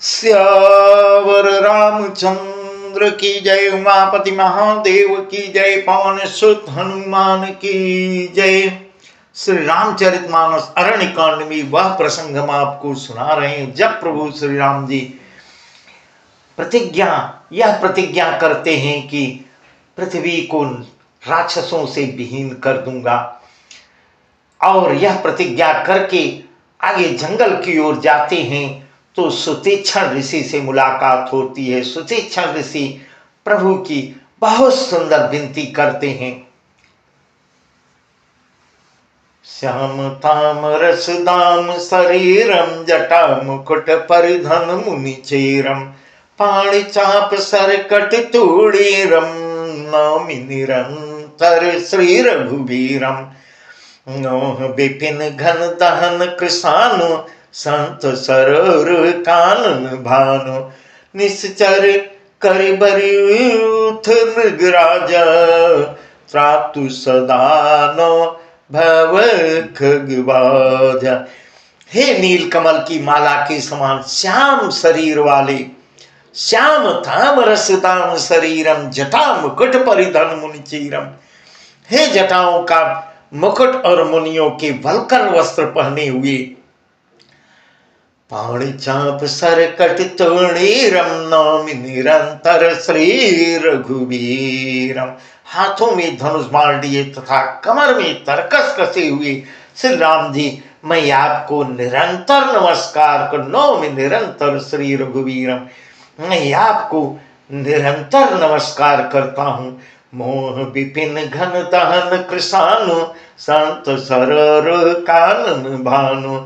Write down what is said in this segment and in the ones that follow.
श्यावर रामचंद्र की जय, उमापति महादेव की जय, पवन सुत हनुमान की जय। श्री रामचरितमानस अरण्य कांड में वह प्रसंग हम आपको सुना रहे हैं जब प्रभु श्री राम जी यह प्रतिज्ञा करते हैं कि पृथ्वी को राक्षसों से विहीन कर दूंगा, और यह प्रतिज्ञा करके आगे जंगल की ओर जाते हैं तो सुतीक्षण ऋषि से मुलाकात होती है। सुतीक्षण ऋषि प्रभु की बहुत सुंदर विनती करते हैं। श्याम ताम रस दाम शरीरम जटा मुकुट परिधन मुनि चेरम पाणि चाप सरकट तूणीरम नौमि निरंतर श्री रघुवीरम नोह विपिन घन दहन कृषानु संत सरोर कानन भानु निश्चर करि बरियूथ मृगराज त्रातु सदानो भव खगवाज। हे नील कमल की माला के समान श्याम शरीर वाले, श्याम ताम रसदाम शरीरम जटा मुकुट परिधन मुनिचीरम, हे जटाओं का मुकुट और मुनियों के वल्कर वस्त्र पहने हुए, पाणि चाप सरकट तूणीरम नौमि निरंतर श्री रघुवीरम, हाथों में धनुष बाण लिए तथा कमर में तरकस कसे हुए श्री राम जी, मैं आपको निरंतर नमस्कार कर, नौमि निरंतर श्री रघुवीरम, मैं आपको निरंतर नमस्कार करता हूँ। मोह विपिन घन दहन कृषानु संत सरर कानन भानु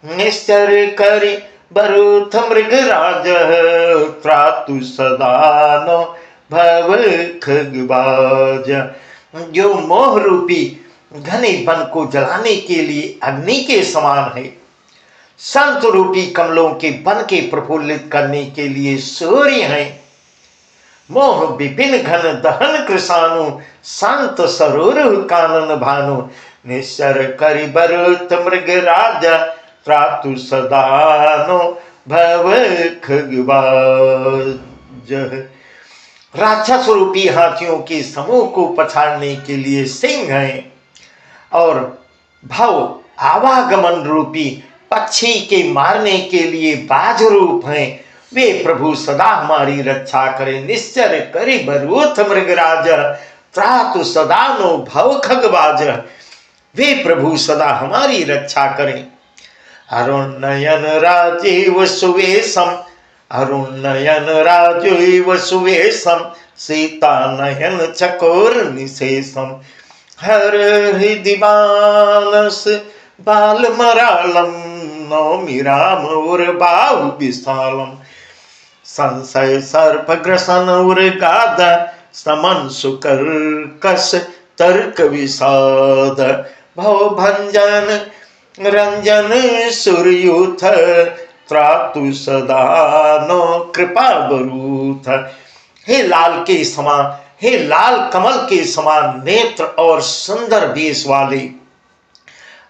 निश्चर करि बरूथ मृगराज त्रातु सदानो भव खगवाज। जो मोह रूपी घने वन को जलाने के लिए अग्नि के समान है, संत रूपी कमलों के वन के प्रफुल्लित करने के लिए सूर्य है। मोह विपिन घन दहन कृषानु संत सरोर कानन भानु निश्चर करि बरूथ मृगराज त्रातु सदानो भव खगवाज। राक्षस रूपी हाथियों के समूह को पछाड़ने के लिए सिंह हैं, और भव आवागमन रूपी पक्षी के मारने के लिए बाज रूप हैं। वे प्रभु सदा हमारी रक्षा करें। निश्चर करि बरूथ मृगराज त्रातु सदानो भव खगवाज, वे प्रभु सदा हमारी रक्षा करें। अरुण नयन राजीव सुवेशम, अरुण नयन राजीव सुवेशम सीता नयन चकोर निशेषम हर हृदि मानस बाल मरालम नौमि राम उर बाहु विशालम संशय सर्प ग्रसन उर गाद समन सुकर कस तर्क विषाद भव भंजन रंजन सूर्यूथ त्रातु सदानो कृपा बरूथ। हे लाल के समान, हे लाल कमल के समान नेत्र और सुंदर वेश वाले,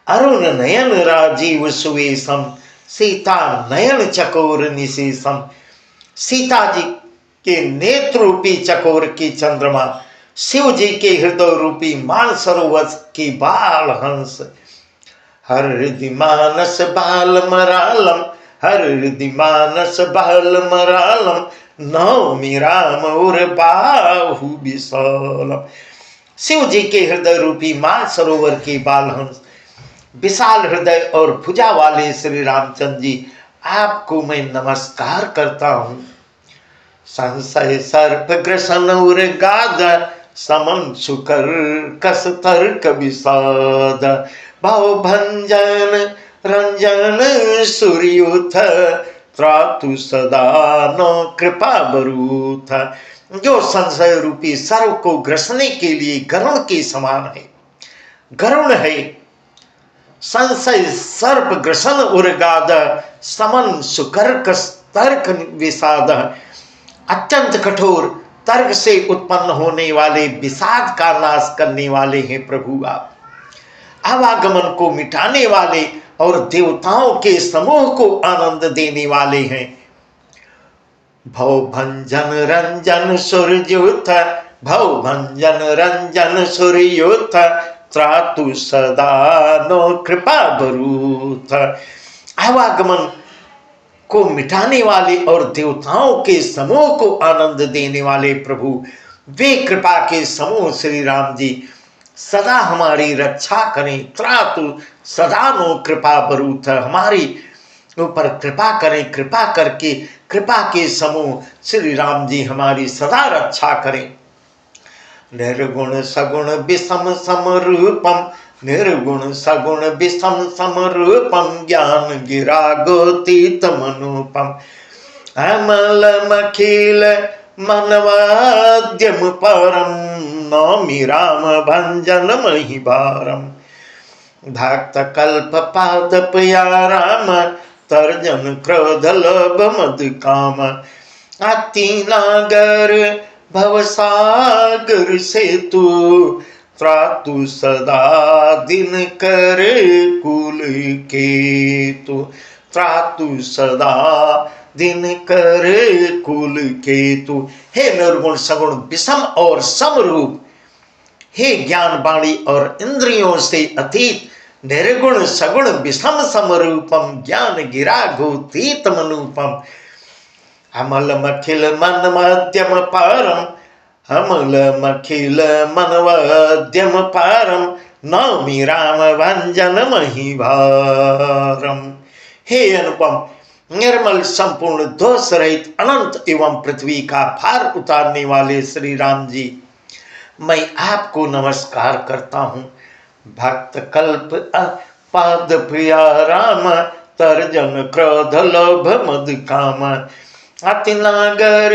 अरुण नयन राजीव सुवेशम सीता नयन चकोर निशेषम, सीता जी के नेत्र रूपी चकोर की चंद्रमा, शिव जी के हृदय रूपी मानसरोवर की बाल हंस, हर हृदि मानस बाल मरालम, हर हृदि मानस बाल मरालम नौमि राम उर बाहु विशालम। शिव जी के हृदय रूपी मानसरोवर की बाल हंस, विशाल हृदय और भुजा वाले श्री रामचंद्र जी, आपको मैं नमस्कार करता हूँ। संशय सर्प ग्रसन उर गाद समन सुकर कस तर्क विषाद भव भंजन रंजन सूर्यूथ त्रातु सदानो कृपा बरूथ। जो संशय रूपी सर्व को ग्रसने के लिए गरुण के समान है, गरुण है। संशय सर्प ग्रसन उर्गाद समन सुकर्क तर्क विषाद, अत्यंत कठोर तर्क से उत्पन्न होने वाले विषाद का नाश करने वाले हैं प्रभु आप। आवागमन को मिटाने वाले और देवताओं के समूह को आनंद देने वाले हैं। भव भंजन रंजन सूर्योथ, भव भंजन रंजन सूर्योथ, त्रातु सदा नो कृपा बरूथ। आवागमन को मिटाने वाले और देवताओं के समूह को आनंद देने वाले प्रभु, वे कृपा के समूह श्री राम जी सदा हमारी रक्षा करें। त्रातु सदा नो कृपा बरूथ, हमारी ऊपर कृपा करें, कृपा करके कृपा के समूह श्री राम जी हमारी सदा रक्षा करें। निर्गुण सगुण विषम समरूपम, निर्गुण सगुण विषम समरूपम, ज्ञान गिरा गोतीत मनूपम, अमलमखिल मनवाद्यम परम, नौमि राम भंजन महिभारम। भक्त कल्प पादप या राम, तर्जन क्रोध लोभ मद काम, अति नागर भवसागर सेतु, त्रातु सदा दिन कर कुल केतु, त्रातु सदा दिन कर कुल केतु। हे निर्गुण सगुण विषम और समरूप, हे ज्ञान वाणी और इंद्रियों से अतीत, निर्गुण सगुण विषम समरूपम, ज्ञान गिरा गोतीत मनूपम, अमल मखिल मन मध्यम पारम, अमल मखिल मनवद्यम पारम, नौमि राम भंजन महिभारम। हे अनुपम, निर्मल संपूर्ण दोष रहित अनंत एवं पृथ्वी का भार उतारने वाले श्री राम जी, मैं आपको नमस्कार करता हूँ। भक्त कल्प पाद प्रिया राम, तर्जन क्रोध लोभ मद काम, अति नागर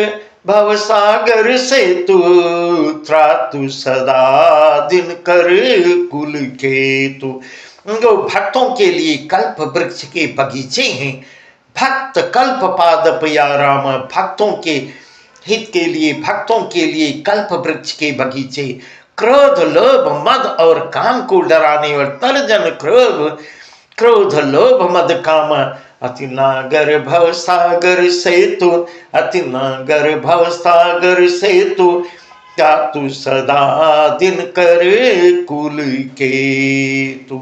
भवसागर सेतु, त्रातु सदा दिन कर कुल केतु। जो भक्तों के लिए कल्प वृक्ष के बगीचे हैं, भक्त कल्प पादप या राम, भक्तों के हित के लिए, भक्तों के लिए कल्प वृक्ष के बगीचे, क्रोध लोभ मद और काम को डराने और तर्जन क्रोध लोभ मद काम, अति नागर भव सागर सेतु, अति नागर भव सागर सेतु, त्रातु सदा दिन कर कुल केतु।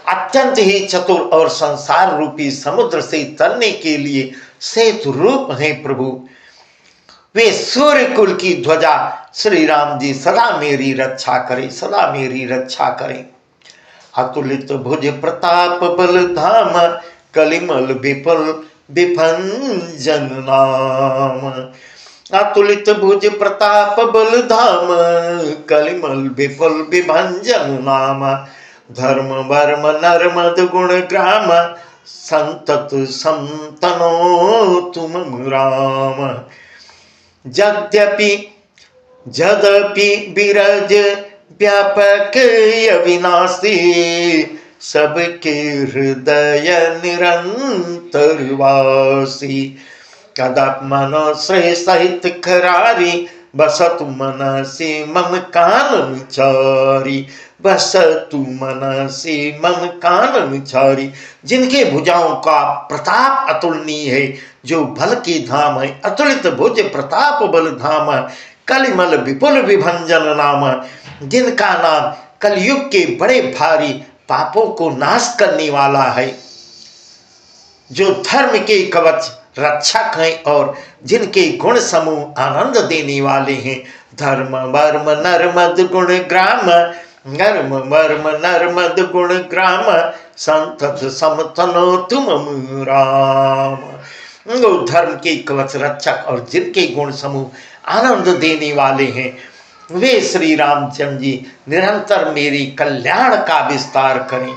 अत्यंत ही चतुर और संसार रूपी समुद्र से तरने के लिए सेतु रूप है प्रभु। वे सूर्य कुल की ध्वजा श्री राम जी सदा मेरी रक्षा करें, सदा मेरी रक्षा करें। अतुलित भुज प्रताप बल धाम, कलिमल विपुल विभंजन नाम। अतुलित भुज प्रताप बल धाम, कलिमल विपुल विभंजन नाम। धर्म वर्म नर्मद गुण ग्राम, संतत संतनो तुम राम। यद्यपि बिरज व्यापक अविनाशी, सबके हृदय निरंतर वासी। कदाप मनो श्रेय सहित खरारी, बसतु मनसी मम कानन चारी, बसतु मनसी मम कानन चारी। जिनके भुजाओं का प्रताप अतुलनीय है, जो बल की धाम है, अतुलित भुज प्रताप बल धाम, कलिमल विपुल विभंजन नाम। जिनका नाम कलयुग के बड़े भारी पापों को नाश करने वाला है, जो धर्म के कवच रक्षक हैं और जिनके गुण समूह आनंद देने वाले हैं। धर्म वर्म नर्मद गुण ग्राम, धर्म वर्म नर्मद गुण ग्राम, संतत समतनो तुम राम। धर्म के कवच रक्षक और जिनके गुण समूह आनंद देने वाले हैं, वे श्री रामचंद्र जी निरंतर मेरी कल्याण का विस्तार करें।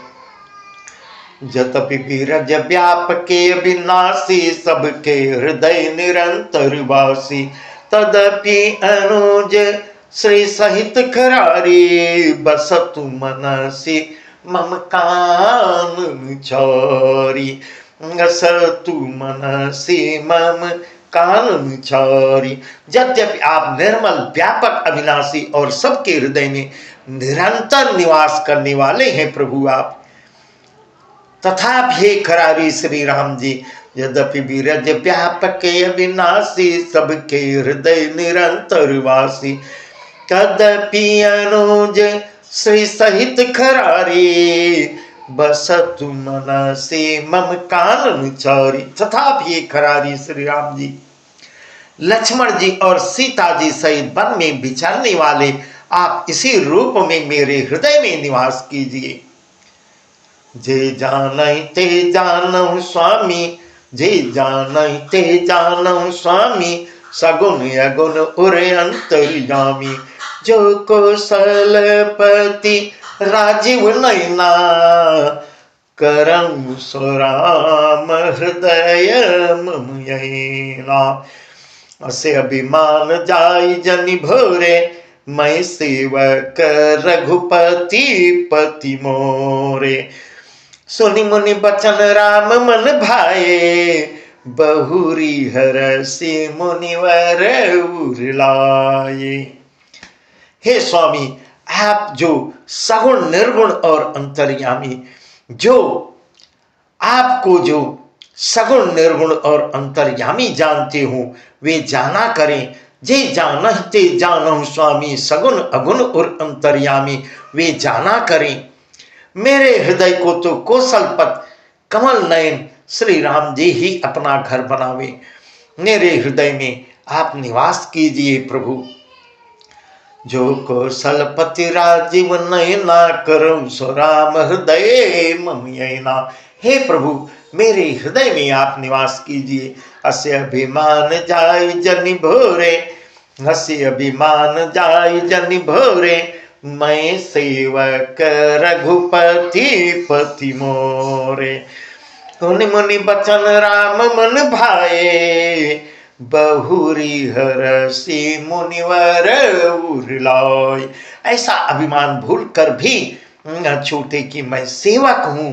जतपि बिरज व्यापके विनाशी, सबके हृदय निरंतर वासी। तदपि अनुज श्री सहित खरारी, बसतु मनसी मम कानन चारी, बसतु मनसी मम कानन चारी। यद्यपि आप निर्मल व्यापक अविनाशी और सबके हृदय में निरंतर निवास करने वाले हैं प्रभु आप, तथापि हे खरारी श्री राम जी, यद्यपि विरज व्यापक अविनाशी, सबके हृदय निरंतर वासी। तदपि अनुज श्री सहित खरारी, बसत मन से मम कानन चारी। तथापि खरारी श्री राम जी, लक्ष्मण जी और सीता जी सहित वन में विचरने वाले आप इसी रूप में मेरे हृदय में निवास कीजिए। जे जानहि ते जानहु स्वामी, जे जानहि ते जानहु स्वामी, सगुन अगुन उर अंतर्यामी। जो कौशलपति राजीव नयना, करम सो राम हृदय मम यैना। असे अभिमान जाय जनि भोरे, मैं सेवक रघुपति पति मोरे। सुनि मुनि बचन राम मन भाए, बहुरी हरषि मुनिवर उरलाए। हे स्वामी, आप जो सगुण निर्गुण और अंतर्यामी, जो आपको जो सगुण निर्गुण और अंतर्यामी जानते हो, वे जाना करें। जे जानहि ते जानहु स्वामी, सगुण अगुण और अंतर्यामी, वे जाना करें। मेरे हृदय को तो कौशलपत कमल नयन श्री राम जी ही अपना घर बनावे। मेरे हृदय में आप निवास कीजिए प्रभु। जो कौशलपति राजीव नयना, करम सो राम हृदय मम यैना। हे प्रभु, मेरे हृदय में आप निवास कीजिए। अस्य अभिमान जाय जनि भोरे, हस्य अभिमान जाय जनि भोरे, मैं सेवक रघुपति पति मोरे। मुनि मुनि बचन राम मन भाए, बहुरी हरषि मुनिवर उरलाए। ऐसा अभिमान भूल कर भी न छूटे कि मैं सेवक हूं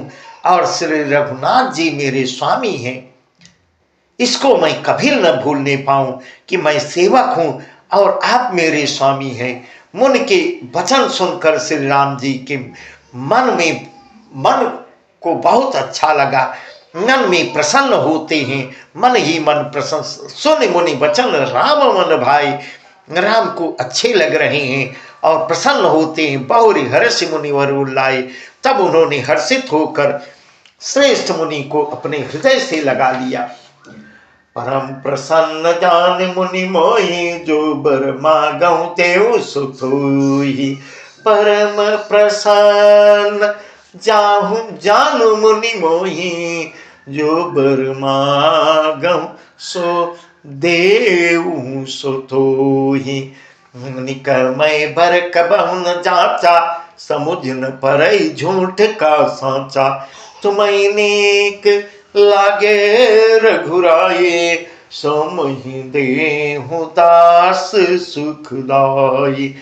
और श्री रघुनाथ जी मेरे स्वामी हैं। इसको मैं कभी न भूलने पाऊं कि मैं सेवक हूं और आप मेरे स्वामी हैं। मुनि के वचन सुनकर श्री राम जी के मन को बहुत अच्छा लगा, मन में प्रसन्न होते हैं। मन ही मन प्रसन्न सुन मुनि वचन राम मन भाई, राम को अच्छे लग रहे हैं और प्रसन्न होते हैं। बहुरी हर्ष मुनिवर उल्लाए। तब उन्होंने हर्षित होकर श्रेष्ठ मुनि को अपने हृदय से लगा लिया। परम प्रसन्न जान मुनि मोहि, जो बर मागहु तेउ सुख होहि। परम प्रसन्न जाहु जानु मुनि मोहि, जो बर मागहु सो देउ सो तोहि। निकमय बर कबहु न जाचा, समुझ न परई झूठ का साचा। तुम्हें नेक लागे रघुराई, सो मोहि देहु दास सुखदाई।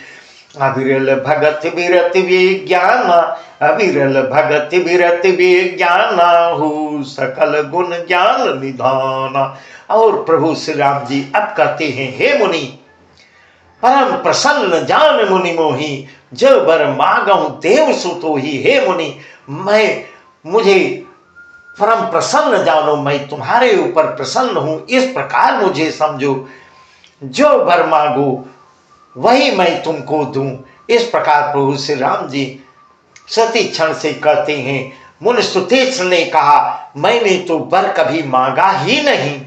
अविरल भगत विरत विज्ञाना, अविरल भगत विरत विज्ञाना, हो सकल गुण ज्ञान निधाना। और प्रभु श्री राम जी अब कहते हैं, हे मुनि, परम प्रसन्न जान मुनि मोहि, जो बर मागहु देव सुतोहि। हे मुनि, मुझे परम प्रसन्न जानो, मैं तुम्हारे ऊपर प्रसन्न हूं, इस प्रकार मुझे समझो। जो वर मांगो वही मैं तुमको दूं। इस प्रकार प्रभु श्री राम जी सती क्षण से कहते हैं। मुनि सुतेश ने कहा, मैंने तो वर कभी मांगा ही नहीं।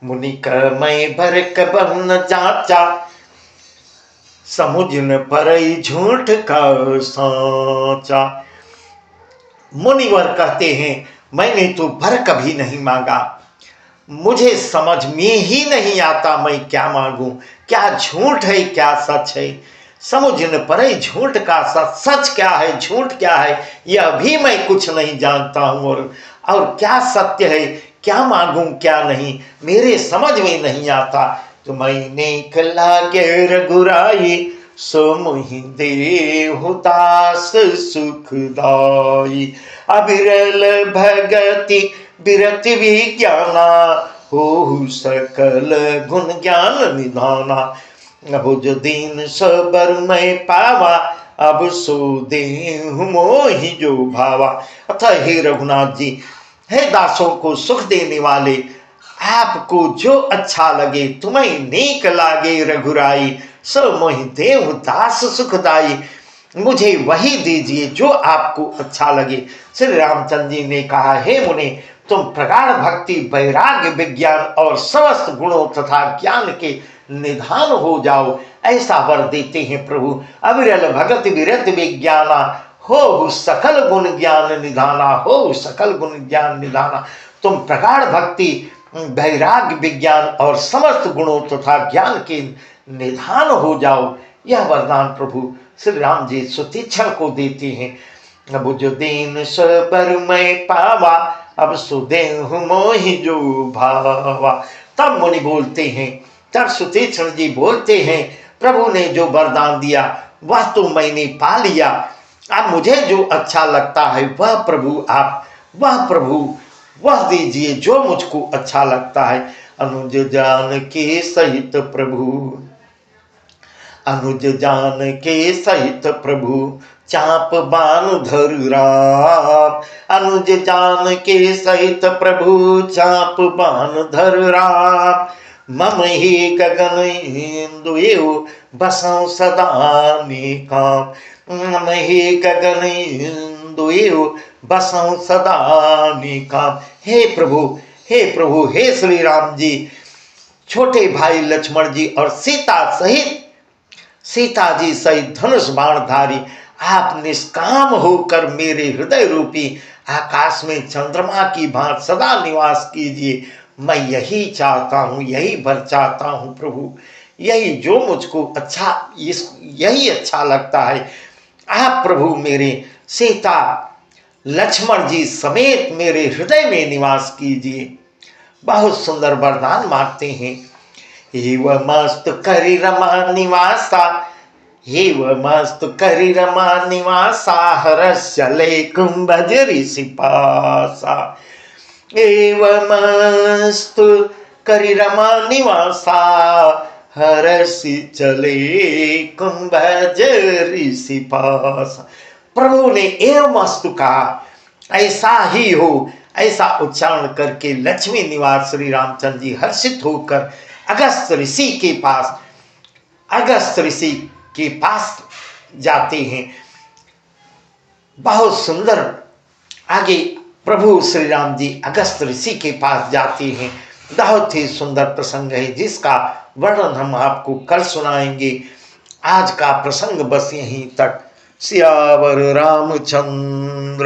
मुनि कह मैं वर कबहु न जाचा, समुझ न परई झूठ का साचा। मुनिवर कहते हैं, मैंने तो वर कभी नहीं मांगा, मुझे समझ में ही नहीं आता मैं क्या मांगूं, क्या झूठ है क्या सच है। समझ न पड़े झूठ का सच, सच क्या है झूठ क्या है, यह भी मैं कुछ नहीं जानता हूं। और क्या सत्य है, क्या मांगूं क्या नहीं, मेरे समझ में नहीं आता। तो मैंने लागे रघुराई, सो मोहि देहु दास सुखदाई। अविरल भगति विरत विज्ञाना, हो सकल गुण ज्ञान निधाना। अबुझ दीन सबर मैं पावा, अब सो देहु मोहि जो भावा। अतः हे रघुनाथ जी, हे दासों को सुख देने वाले, आपको जो अच्छा लगे, तुम्हें नेक लागे रघुराई, सो मोहि देव दास सुखदाई। मुझे वही दीजिए जो आपको अच्छा लगे। श्री रामचंद्र जी ने कहा, हे मुने, तुम प्रगाढ़ भक्ति, वैराग्य, विज्ञान और समस्त गुणों तथा ज्ञान के निधान हो जाओ, ऐसा वर देते हैं प्रभु। अविरल भगत विरत विज्ञाना, हो सकल गुण ज्ञान निधाना, हो सकल गुण ज्ञान निधाना। तुम प्रगाढ़ भक्ति, वैराग्य, विज्ञान और समस्त गुणों तथा ज्ञान के निधान हो जाओ, यह वरदान प्रभु श्री राम जी सुतीक्षण को देते हैं। अब जो देन सो पर मैं पावा, अब सुदेहु मोहि जो भावा। तब मुनि बोलते हैं, तब सुतीक्षण जी बोलते हैं, प्रभु ने जो वरदान दिया वह तो मैंने पा लिया, अब मुझे जो अच्छा लगता है वह प्रभु आप, वह प्रभु वह दीजिए जो मुझको अच्छा लगता है। अनुज जान के सहित प्रभु, अनुज जान के सहित प्रभु, चाप बान धर राम। अनुज जान के सहित प्रभु, चाप बान धर राम। मम ही गगन इंदु बसौ सदा निकाम। मम ही गगन इंदु बसौ सदा निकाम। हे प्रभु, हे प्रभु, हे श्री राम जी, छोटे भाई लक्ष्मण जी और सीता जी सहित धनुष बाणधारी, आप निष्काम होकर मेरे हृदय रूपी आकाश में चंद्रमा की भांति सदा निवास कीजिए। मैं यही चाहता हूँ, यही वर चाहता हूँ प्रभु, यही जो मुझको अच्छा, यही अच्छा लगता है। आप प्रभु मेरे सीता लक्ष्मण जी समेत मेरे हृदय में निवास कीजिए। बहुत सुंदर वरदान मांगते हैं। एव मस्त करि रमा निवासा, एव मस्त करि रमा निवासा, हर्षले कुंभज ऋषि पासा। एव मस्त करि रमा निवासा, हर्षि चले कुंभज ऋषि पासा। प्रभु ने एव मस्तु कहा, ऐसा ही हो, ऐसा उच्चारण करके लक्ष्मी निवास श्री रामचंद्र जी हर्षित होकर अगस्त ऋषि के पास जाते हैं। बहुत सुंदर आगे प्रभु श्री राम जी अगस्त ऋषि के पास जाते हैं। बहुत ही सुंदर प्रसंग है जिसका वर्णन हम आपको कल सुनाएंगे। आज का प्रसंग बस यहीं तक। सियावर रामचंद्र